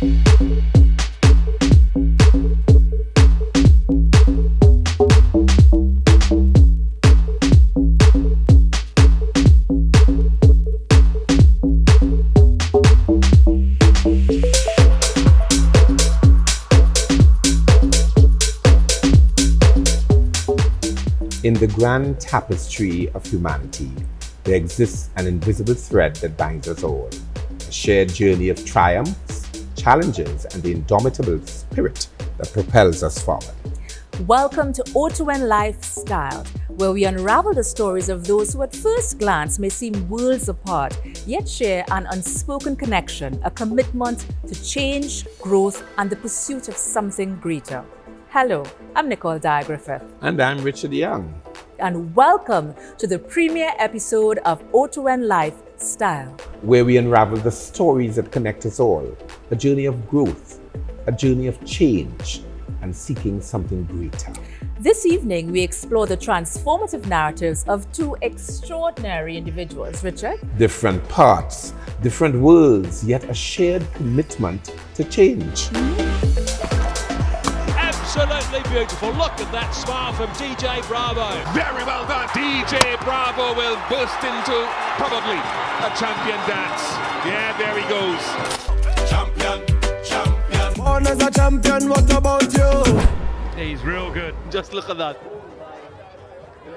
In the grand tapestry of humanity, there exists an invisible thread that binds us all, a shared journey of triumphs, challenges, and the indomitable spirit that propels us forward. Welcome to O2N Life Styled, where we unravel the stories of those who at first glance may seem worlds apart, yet share an unspoken connection, a commitment to change, growth, and the pursuit of something greater. Hello, I'm Nicole Dyer Griffith. And I'm Richard Young. And welcome to the premiere episode of O2N Life Styled, where we unravel the stories that connect us all, a journey of growth, a journey of change, and seeking something greater. This evening, we explore the transformative narratives of two extraordinary individuals. Richard? Different paths, different worlds, yet a shared commitment to change. Absolutely beautiful. Look at that smile from DJ Bravo. Very well done. DJ Bravo will burst into probably a champion dance. Yeah, there he goes. Champion, champion. Born as a champion, what about you? He's real good. Just look at that.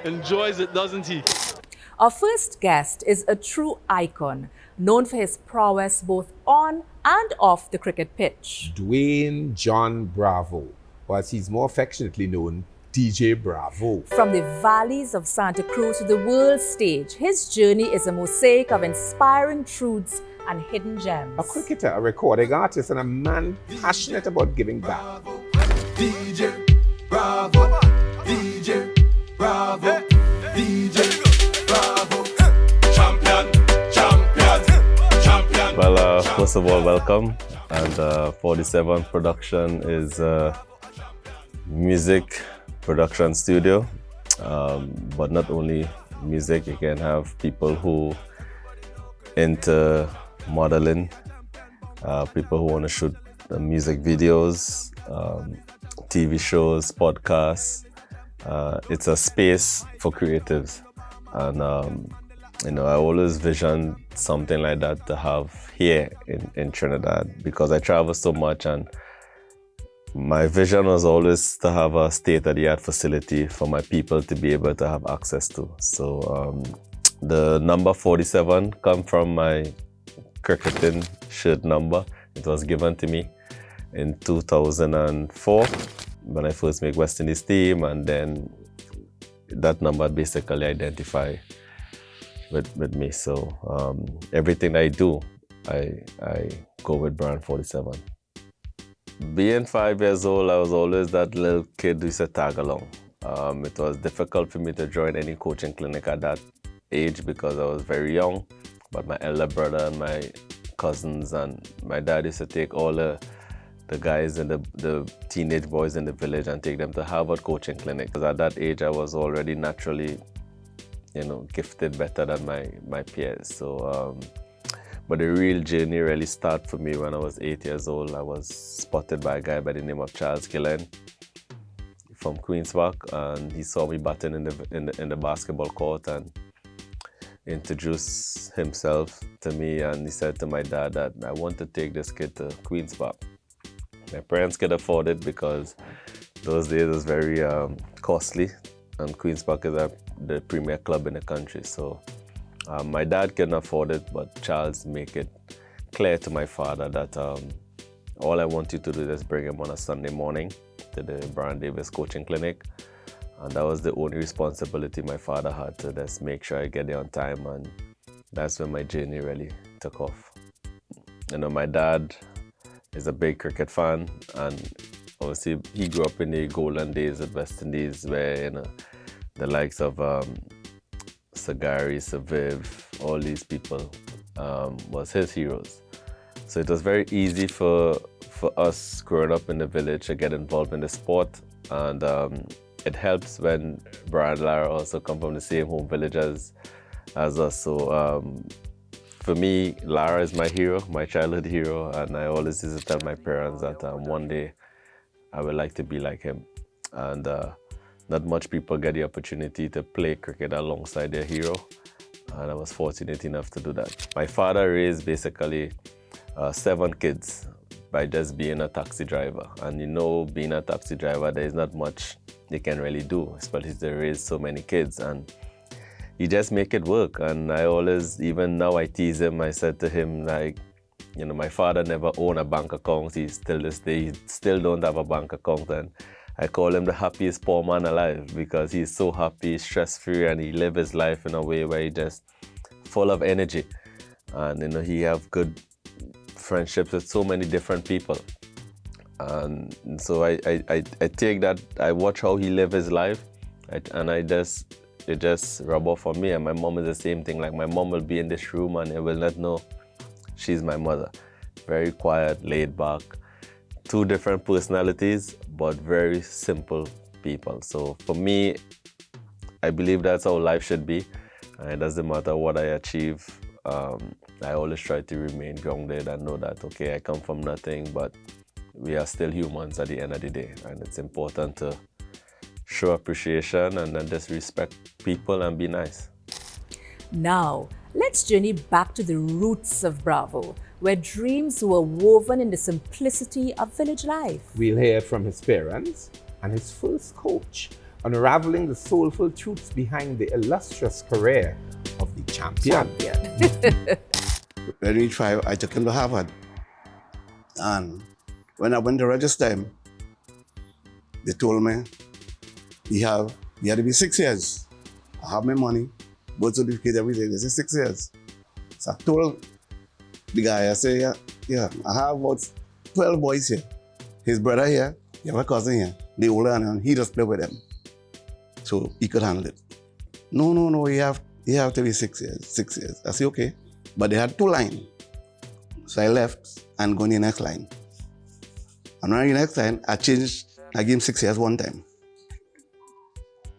Enjoys it, doesn't he? Our first guest is a true icon, known for his prowess both on and off the cricket pitch. Dwayne John Bravo, or as he's more affectionately known, DJ Bravo. From the valleys of Santa Cruz to the world stage, his journey is a mosaic of inspiring truths and hidden gems. A cricketer, a recording artist, and a man passionate about giving back. DJ Bravo, DJ Bravo, DJ Bravo, champion, champion, champion. Well, first of all, welcome. And 47 Production is music production studio, but not only music. You can have people who into modeling, people who want to shoot music videos, TV shows, podcasts. It's a space for creatives, and I always visioned something like that to have here in Trinidad, because I travel so much, and my vision was always to have a state-of-the-art facility for my people to be able to have access to. So the number 47 come from my cricketing shirt number. It was given to me in 2004 when I first made West Indies team, and then that number basically identify with me. So everything I do, I go with brand 47. Being 5 years old, I was always that little kid who used to tag along. It was difficult for me to join any coaching clinic at that age because I was very young. But my elder brother and my cousins and my dad used to take all the guys and the teenage boys in the village and take them to Harvard coaching clinic. Because at that age, I was already naturally, gifted better than my peers. So. But the real journey really started for me when I was 8 years old. I was spotted by a guy by the name of Charles Gillen from Queen's Park, and he saw me batting in the basketball court and introduced himself to me, and he said to my dad that I want to take this kid to Queen's Park. My parents could afford it because those days it was very costly, and Queen's Park is the premier club in the country. So my dad couldn't afford it, but Charles made it clear to my father that all I want you to do is bring him on a Sunday morning to the Brian Davis coaching clinic. And that was the only responsibility my father had, to just make sure I get there on time. And that's when my journey really took off. My dad is a big cricket fan, and obviously he grew up in the golden days at West Indies, where the likes of Sagari, Saviv, all these people was his heroes. So it was very easy for us growing up in the village to get involved in the sport, and it helps when Brian and Lara also come from the same home village as us. So for me, Lara is my hero, my childhood hero, and I always used to tell my parents that one day I would like to be like him. And not much people get the opportunity to play cricket alongside their hero, and I was fortunate enough to do that. My father raised basically 7 kids by just being a taxi driver. And you know, being a taxi driver, there's not much they can really do, especially to raise so many kids. And he just make it work. And I always, even now I tease him, I said to him, like, you know, my father never owned a bank account. He still this day, he still don't have a bank account. And I call him the happiest poor man alive because he's so happy, stress-free, and he live his life in a way where he just full of energy. And, you know, he have good friendships with so many different people. And so I take that, I watch how he live his life, and it just rub off on me. And my mom is the same thing. Like, my mom will be in this room and I will not know she's my mother. Very quiet, laid back, 2 different personalities, but very simple people. So for me, I believe that's how life should be. And it doesn't matter what I achieve. I always try to remain grounded and know that, okay, I come from nothing, but we are still humans at the end of the day. And it's important to show appreciation and then just respect people and be nice. Now, let's journey back to the roots of Bravo, where dreams were woven in the simplicity of village life. We'll hear from his parents and his first coach, unraveling the soulful truths behind the illustrious career of the champion. When he reached 5, I took him to Harvard. And when I went to register him, they told me he had to be 6 years. I have my money, birth certificate, everything. They said 6 years. So I told the guy, I said, yeah, I have about 12 boys here. His brother here, you have a cousin here. They older and he just play with them. So he could handle it. No, he have to be 6 years, 6 years. I said, okay. But they had 2 lines. So I left and go in the next line. And when the next line, I changed, I gave him 6 years one time.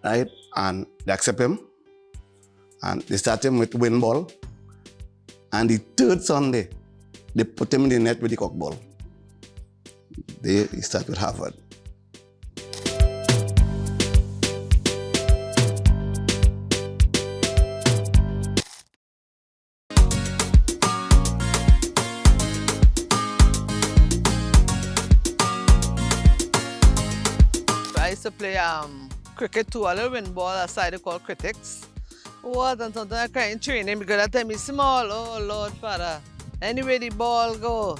Right? And they accept him. And they start him with win ball. And the 3rd Sunday, they put him in the net with the cock ball. He started with Harvard. I used to play cricket too, a little win ball aside they call critics. What and something I can't train him because that time he's small. Oh Lord Father. Anyway the ball go,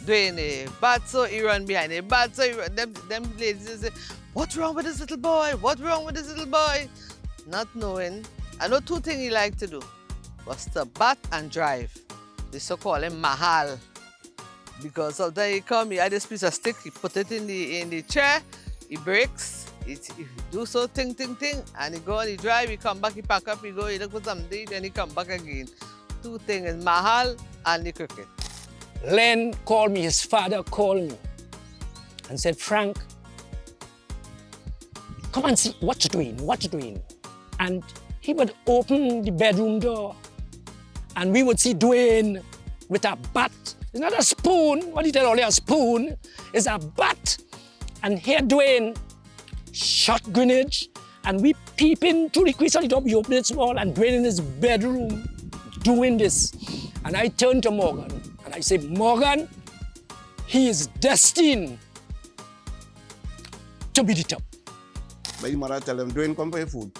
Dwayne, bat so he run behind it, bat so he run. Them ladies say, what's wrong with this little boy? What's wrong with this little boy? Not knowing. I know 2 things he liked to do was to bat and drive. They used to call him Mahal. Because sometimes he come, he had this piece of stick, he put it in the chair, he breaks, he do so ting, and he go and he drive, he come back, he pack up, he go, he look for something, then he come back again. 2 things, Mahal and the cricket. Len called me, his father called me and said, Frank, come and see what you're doing. And he would open the bedroom door and we would see Dwayne with a bat. It's not a spoon, what he tell only a spoon, it's a bat. And here Dwayne shot grenade and we peep in through the crease of the door, we open it small and Dwayne in his bedroom doing this. And I turned to Morgan and I said, Morgan, he is destined to be the top. My mother tell him, Dwayne, come for your food.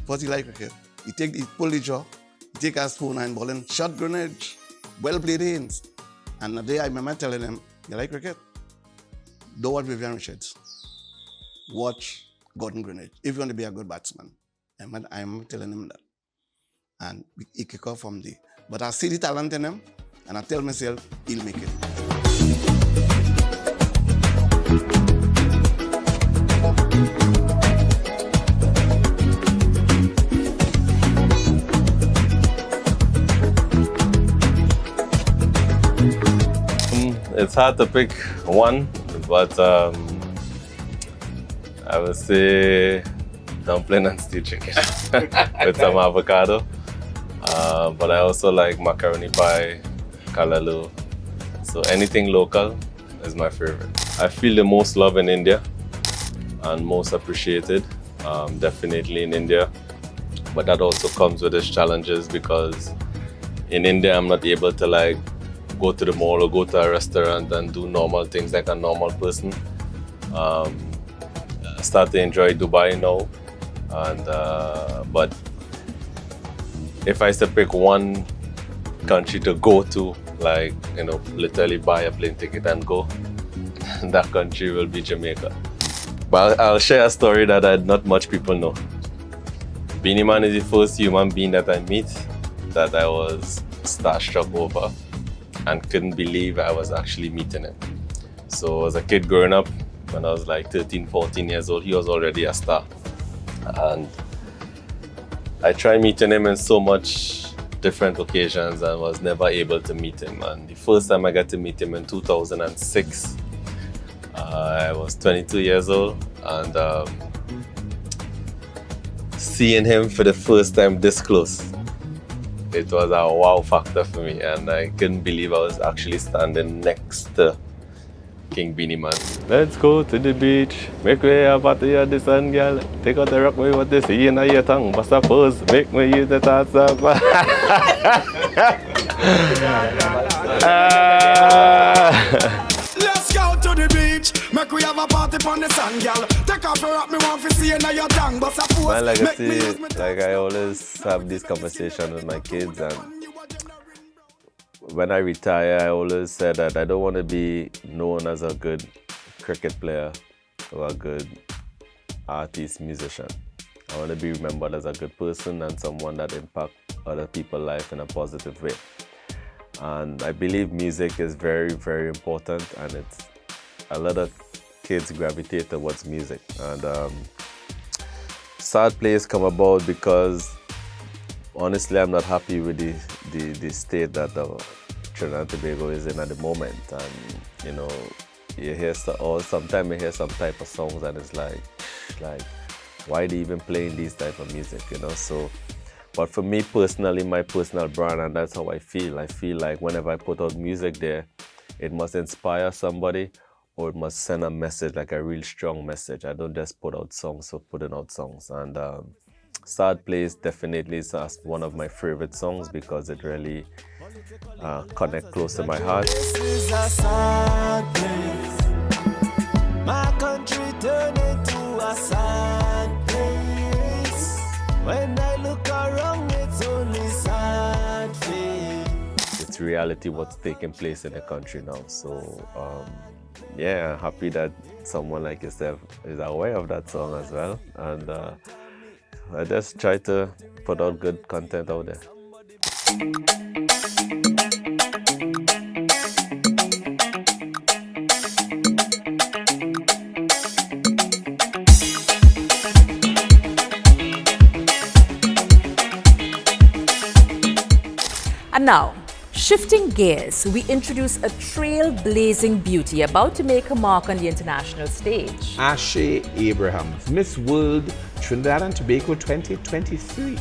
First he like cricket. He pull the jaw, he take a spoon and ball and shot grenade, well played hands. And the day I remember telling him, you like cricket? Don't watch Vivian Richards. Watch Gordon Greenwich if you want to be a good batsman. I'm telling him that. And he kick off from there. But I see the talent in him, and I tell myself, he'll make it. It's hard to pick one, but I would say dumpling and stewed chicken with some avocado. But I also like macaroni pie, kalaloo. So anything local is my favorite. I feel the most love in India and most appreciated, definitely in India. But that also comes with its challenges because in India I'm not able to like go to the mall or go to a restaurant and do normal things like a normal person. I start to enjoy Dubai now, and but if I used to pick one country to go to, like, you know, literally buy a plane ticket and go, that country will be Jamaica. But I'll share a story that not much people know. Beenie Man is the first human being that I meet that I was starstruck over and couldn't believe I was actually meeting him. So as a kid growing up, when I was like 13, 14 years old, he was already a star. And I tried meeting him in so much different occasions and was never able to meet him. And the first time I got to meet him in 2006, I was 22 years old, and seeing him for the first time this close, it was a wow factor for me, and I couldn't believe I was actually standing next to King Beenie Man. Let's go to the beach, make way a party at the sun, girl. Take out the rock, me what they see in your tongue. But suppose, make me use the thoughts up. Let's go to the beach, make we have a party on the sun, girl. Take off your rock, me want to see in your tongue. But suppose, my legacy, like I always have this conversation with my kids, and when I retire, I always said that I don't want to be known as a good cricket player or a good artist, musician. I want to be remembered as a good person and someone that impacts other people's life in a positive way. And I believe music is very, very important, and it's a lot of kids gravitate towards music. And Sad Plays come about because honestly, I'm not happy with the state that Trinidad and Tobago is in at the moment. And you know, you hear sometimes you hear some type of songs and it's like, why are they even playing these type of music? You know, so. But for me personally, my personal brand, and that's how I feel. I feel like whenever I put out music there, it must inspire somebody, or it must send a message, like a real strong message. I don't just put out songs for putting out songs. And Sad Plays definitely is one of my favorite songs because it really connects close to my heart. This is a sad place. My country turned into a sad place. When I look around, it's only sad face. It's reality what's taking place in the country now. So yeah, I'm happy that someone like yourself is aware of that song as well. And I just try to put out good content out there. And now, shifting gears, we introduce a trailblazing beauty about to make her mark on the international stage. Aché Abrahams, Miss World Trinidad and Tobago 2023.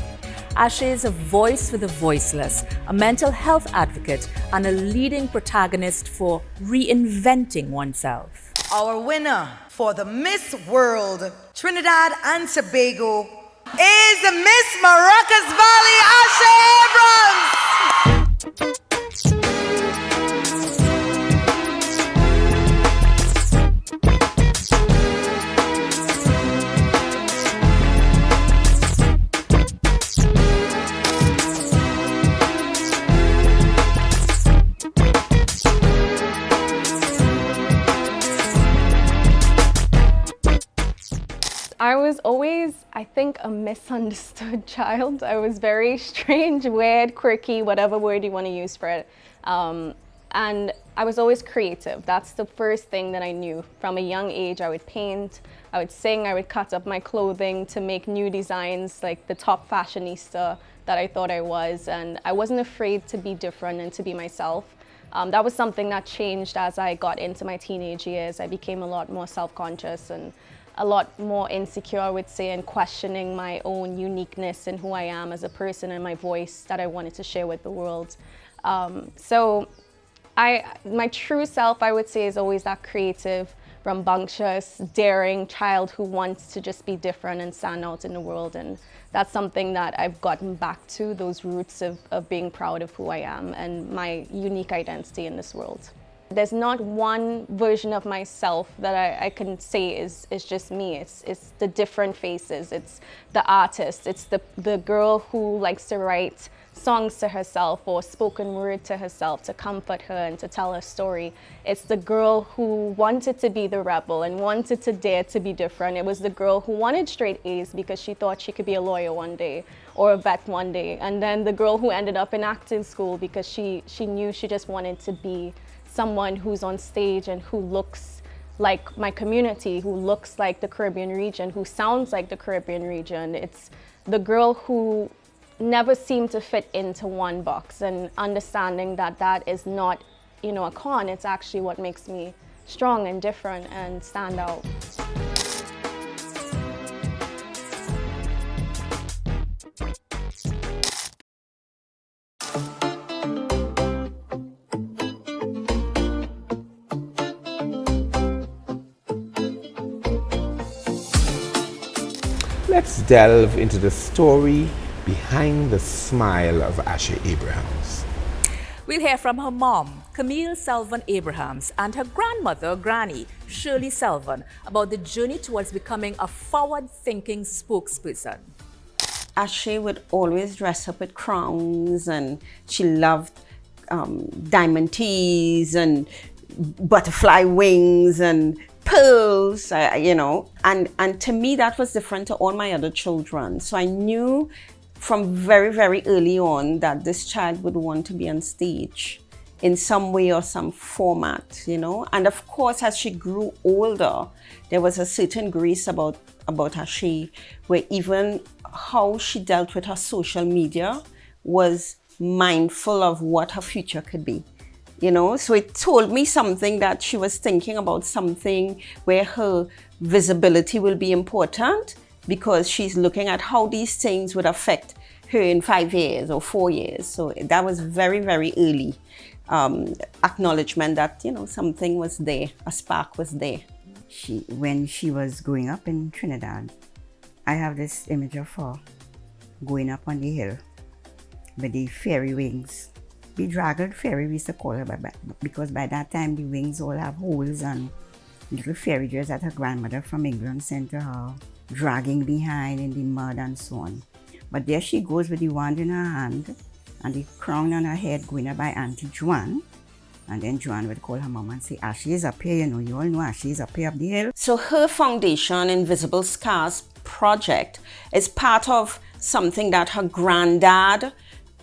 Aché is a voice for the voiceless, a mental health advocate, and a leading protagonist for reinventing oneself. Our winner for the Miss World Trinidad and Tobago is Miss Maracas Valley, Aché Abrahams. I was always, I think, a misunderstood child. I was very strange, weird, quirky, whatever word you want to use for it. And I was always creative. That's the first thing that I knew. From a young age, I would paint, I would sing, I would cut up my clothing to make new designs, like the top fashionista that I thought I was. And I wasn't afraid to be different and to be myself. That was something that changed as I got into my teenage years. I became a lot more self-conscious, and a lot more insecure, I would say, and questioning my own uniqueness and who I am as a person and my voice that I wanted to share with the world. So my true self, I would say, is always that creative, rambunctious, daring child who wants to just be different and stand out in the world. And that's something that I've gotten back to, those roots of being proud of who I am and my unique identity in this world. There's not one version of myself that I can say is just me. It's the different faces. It's the artist. It's the girl who likes to write songs to herself or spoken word to herself to comfort her and to tell her story. It's the girl who wanted to be the rebel and wanted to dare to be different. It was the girl who wanted straight A's because she thought she could be a lawyer one day or a vet one day. And then the girl who ended up in acting school because she knew she just wanted to be someone who's on stage and who looks like my community, who looks like the Caribbean region, who sounds like the Caribbean region. It's the girl who never seemed to fit into one box, and understanding that that is not, a con. It's actually what makes me strong and different and stand out. Let's delve into the story behind the smile of Aché Abrahams. We'll hear from her mom, Camille Selvon Abrahams, and her grandmother, Granny, Shirley Selvon, about the journey towards becoming a forward-thinking spokesperson. Aché would always dress up with crowns, and she loved diamond teas and butterfly wings and pearls, and to me that was different to all my other children. So I knew from very, very early on that this child would want to be on stage in some way or some format, And of course, as she grew older, there was a certain grace about Aché, where even how she dealt with her social media was mindful of what her future could be. So it told me something that she was thinking about something where her visibility will be important, because she's looking at how these things would affect her in 5 years or 4 years. So that was very, very early acknowledgement that, something was there, a spark was there. When she was growing up in Trinidad, I have this image of her going up on the hill with the fairy wings. Bedraggled fairy, we used to call her, because by that time the wings all have holes and little fairy dress that her grandmother from England sent to her, dragging behind in the mud and so on. But there she goes with the wand in her hand and the crown on her head, going up by Auntie Joan. And then Joan would call her mom and say, Aché is up here, you all know Aché is up here up the hill. So her foundation, Invisible Scars project, is part of something that her granddad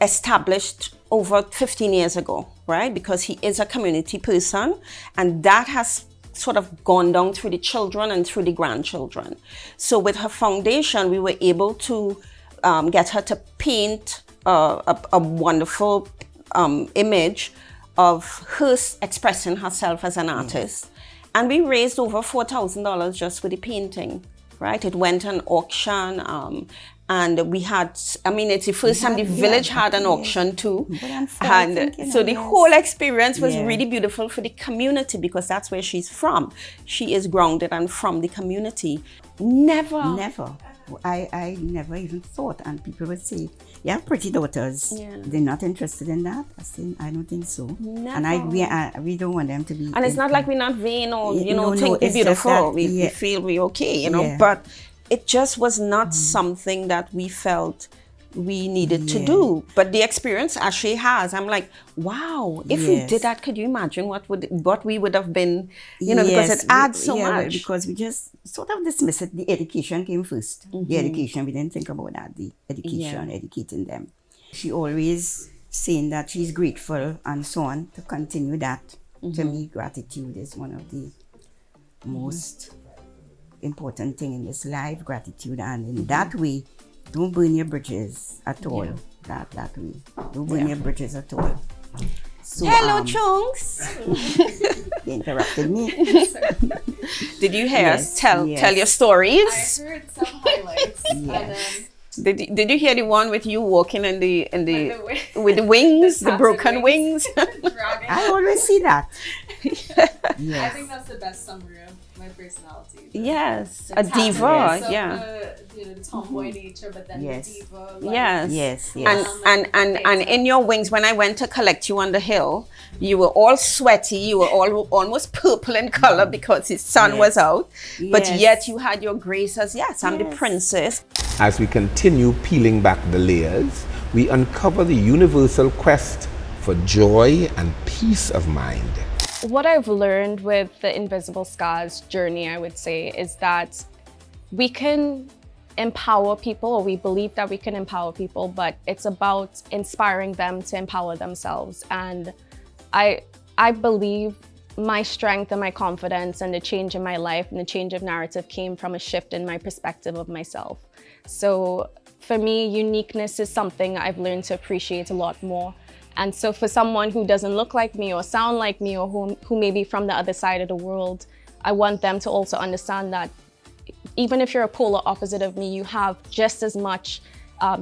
established over 15 years ago, right? Because he is a community person, and that has sort of gone down through the children and through the grandchildren. So with her foundation, we were able to get her to paint a wonderful image of her expressing herself as an artist. And we raised over $4,000 just with the painting, right? It went on auction, and we had, it's the first time the village had an auction too. And so the whole experience was really beautiful for the community, because that's where she's from. She is grounded and from the community. Never. I never even thought, and people would say, you have pretty daughters. They're not interested in that. I said, I don't think so. Never. And we don't want them to be. And it's not like we're not vain or, think we're beautiful. We feel we're okay, but it just was not something that we felt we needed to do. But the experience Aché has, I'm like, wow, if we did that, could you imagine what we would have been, because it adds so much. Because we just sort of dismiss it. The education came first. The education, we didn't think about that. The education, educating them. She always saying that she's grateful and so on, to continue that. To me, gratitude is one of the most important thing in this life, gratitude. And in that way, don't burn your bridges at all. That way. Don't burn your bridges at all. So, Hello, Chunks. You interrupted me. Did you hear us Yes, tell yes. your stories? I heard some highlights. Yes. Did you hear the one with you walking in the with the wings, the tattered broken wings? I always see that. I Yes. think that's the best summary of my personality. Yes, The a diva, tatterness of yeah. the tomboy nature, but then Yes. the diva. Like, Yes. Yes, yes. And in your wings, when I went to collect you on the hill, you were all sweaty, you were all almost purple in color because the sun was out. But Yes. yet you had your grace as, yes, I'm the Yes. princess. As we continue peeling back the layers, we uncover the universal quest for joy and peace of mind. What I've learned with the Invisible Scars journey, I would say, is that we can empower people, or we believe that we can empower people, but it's about inspiring them to empower themselves. And I believe my strength and my confidence and the change in my life and the change of narrative came from a shift in my perspective of myself. So for me, uniqueness is something I've learned to appreciate a lot more. And so for someone who doesn't look like me or sound like me, or who may be from the other side of the world, I want them to also understand that even if you're a polar opposite of me, you have just as much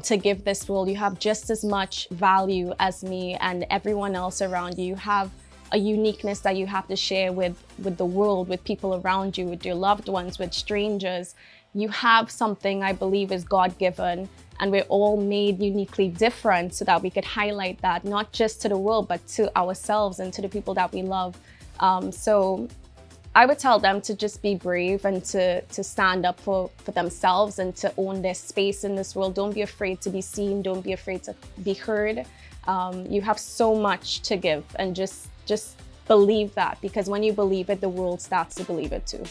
to give this world. You have just as much value as me and everyone else around you. You have a uniqueness that you have to share with the world, with people around you, with your loved ones, with strangers. You have something I believe is God-given, and we're all made uniquely different so that we could highlight that, not just to the world, but to ourselves and to the people that we love. So I would tell them to just be brave and to stand up for themselves and to own their space in this world. Don't be afraid to be seen. Don't be afraid to be heard. You have so much to give, and just believe that, because when you believe it, the world starts to believe it too.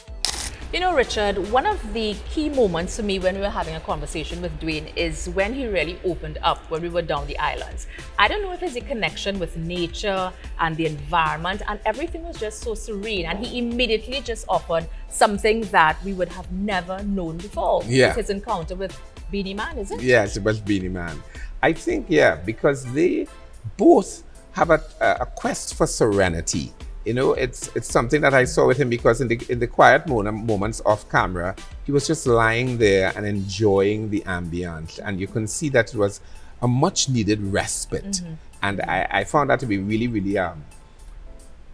You know, Richard, one of the key moments for me when we were having a conversation with Dwayne is when he really opened up when we were down the islands. I don't know if it's a connection with nature and the environment, and everything was just so serene, and he immediately just offered something that we would have never known before. Yeah. It's his encounter with Beanie Man, is it? Yes, it was Beanie Man. I think, yeah, because they both have a quest for serenity. You know, it's something that I saw with him, because in the quiet moments off camera, he was just lying there and enjoying the ambience, and you can see that it was a much needed respite. Mm-hmm. And I found that to be really, really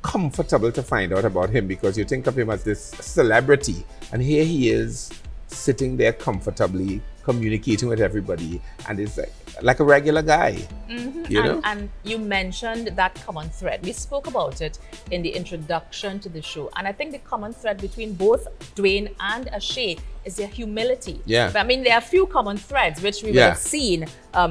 comfortable to find out about him, because you think of him as this celebrity, and here he is sitting there comfortably communicating with everybody, and it's like a regular guy. Mm-hmm. You know? And you mentioned that common thread. We spoke about it in the introduction to the show, and I think the common thread between both Dwayne and Aché is their humility. Yeah. But I mean, there are a few common threads which we would Yeah. have seen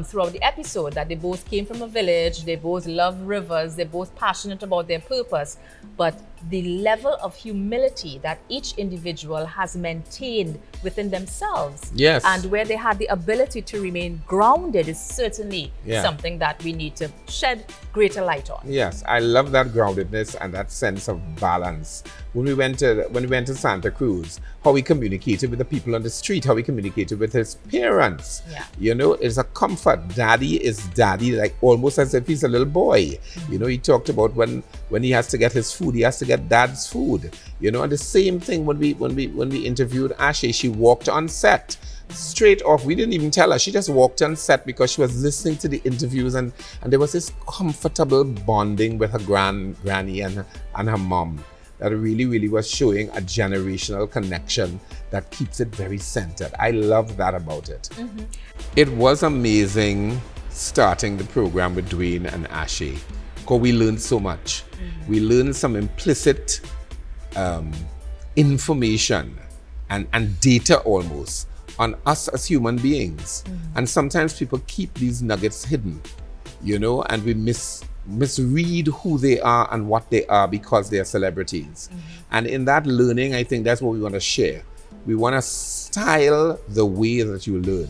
throughout the episode, that they both came from a village, they both love rivers, they're both passionate about their purpose, but the level of humility that each individual has maintained within themselves, Yes. and where they had the ability to remain grounded, is certainly Yeah. something that we need to shed greater light on. Yes, I love that groundedness and that sense of balance. When we went to Santa Cruz, how we communicated with the people on the street, how we communicated with his parents. Yeah. You know, it's a comfort. Daddy is daddy, like almost as if he's a little boy. You know, he talked about when he has to get his food, he has to get dad's food. You know, and the same thing when we interviewed Aché, she walked on set. Straight off, we didn't even tell her. She just walked on set because she was listening to the interviews, and there was this comfortable bonding with her granny and her mom that really, really was showing a generational connection that keeps it very centered. I love that about it. Mm-hmm. It was amazing starting the program with Dwayne and Aché, because we learned so much. Mm-hmm. We learned some implicit information and data almost on us as human beings. Mm-hmm. And sometimes people keep these nuggets hidden, you know, and we misread who they are and what they are because they are celebrities. Mm-hmm. And in that learning, I think that's what we want to share. We want to style the way that you learn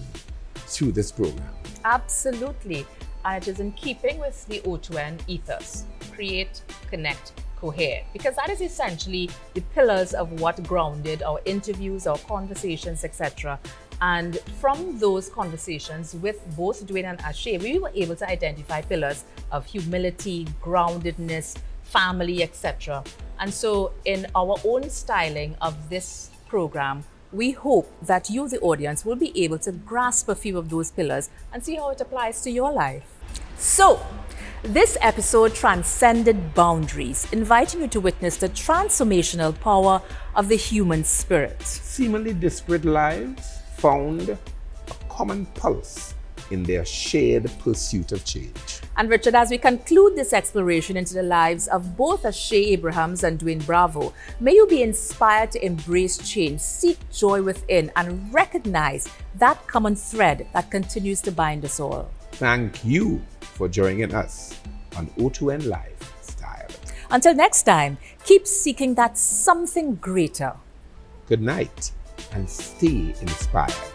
through this program. Absolutely. And it is in keeping with the O2N ethos: create, connect, cohere, because that is essentially the pillars of what grounded our interviews, our conversations, etc. And from those conversations with both Dwayne and Aché, we were able to identify pillars of humility, groundedness, family, etc. And so in our own styling of this program, we hope that you, the audience, will be able to grasp a few of those pillars and see how it applies to your life. So, this episode transcended boundaries, inviting you to witness the transformational power of the human spirit. Seemingly disparate lives found a common pulse in their shared pursuit of change. And Richard, as we conclude this exploration into the lives of both Aché Abrahams and Dwayne Bravo, may you be inspired to embrace change, seek joy within, and recognize that common thread that continues to bind us all. Thank you for joining us on O2N Life Styled. Until next time, keep seeking that something greater. Good night and stay inspired.